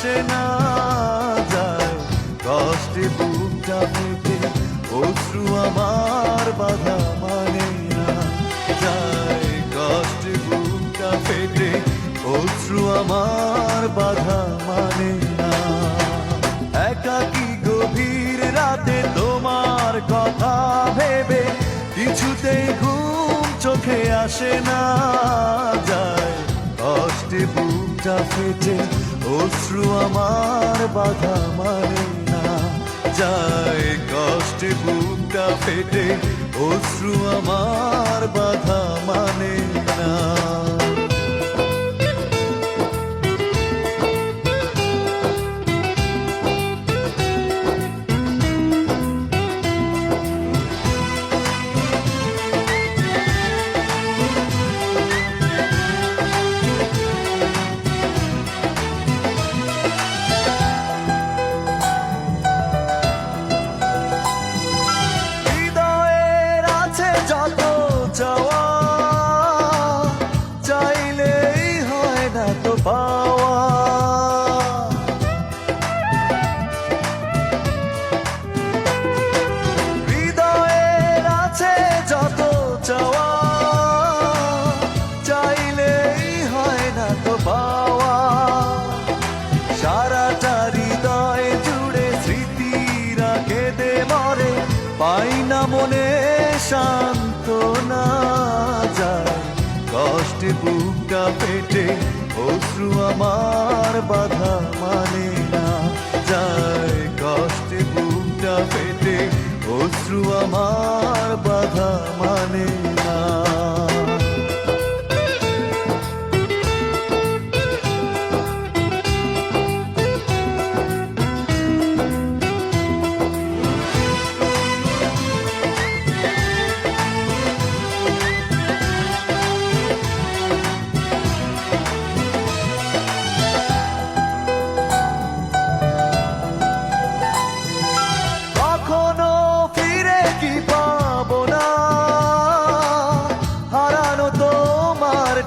আসে না যায়, কষ্টে বুকটা ফেটে অশ্রু আমার বাধা মানে না যায়, কষ্টে বুকটা ফেটে অশ্রু আমার বাধা মানে না। একাকী গভীর রাতে তোমার কথা ভেবে কিছুতেই ঘুম চোখে আসে না যায়, কষ্টে বুকটা ফেটে অশ্রু আমার বাধা মানে না যায়, কষ্টে বুকটা ফেটে অশ্রু আমার বাধা মানে না। চাইলেই হয় না তো পাওয়া, হৃদয়ের আছে যত চাওয়া, চাইলেই হয় না তো পাওয়া। সারাটা হৃদয় জুড়ে স্মৃতিরা কেঁদে মরে, পাই না মনে সান্ত্বনা যায়, কষ্টে বুকটা ফেটে অশ্রু আমার বাধা মানে না যায়, কষ্টে বুকটা ফেটে অশ্রু আমার বাধা মানে না।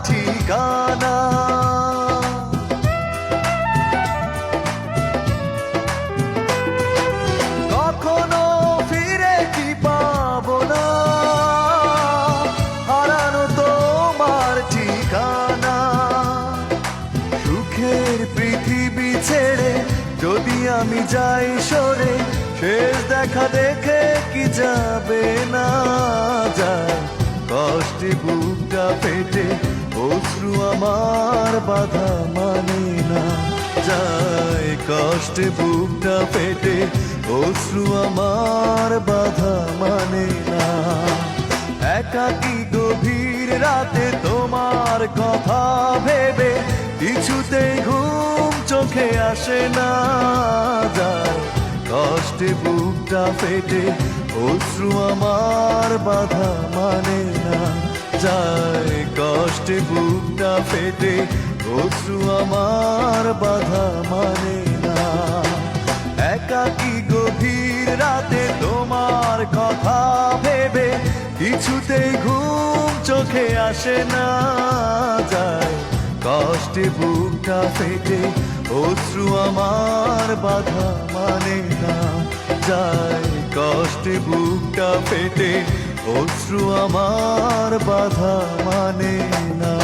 ঠিকানা কখনো ফিরে কি পাবো না, হারানো তোমার ঠিকানা। সুখের পৃথিবী ছেড়ে যদি আমি যাই সরে, শেষ দেখা দেখে কি যাবে না যায়, কষ্টে বুকটা ফেটে অশ্রু আমার বাধা মানে না যায়, কষ্টে বুকটা ফেটে অশ্রু আমার বাধা মানে না। একাকী গভীর রাতে তোমার কথা ভেবে কিছুতেই ঘুম চোখে আসে না যায়, কষ্টে বুকটা ফেটে অশ্রু আমার বাধা মানে না যায়, কষ্টে বুকটা ফেটে অশ্রু আমার বাধা মানে না। একাকী গভীর রাতে তোমার কথা ভেবে কিছুতেই ঘুম চোখে আসে না যায়, কষ্টে বুকটা ফেটে অশ্রু আমার বাধা মানে না যায়, কষ্টে বুকটা ফেটে অশ্রু আমার বাধা মানে না।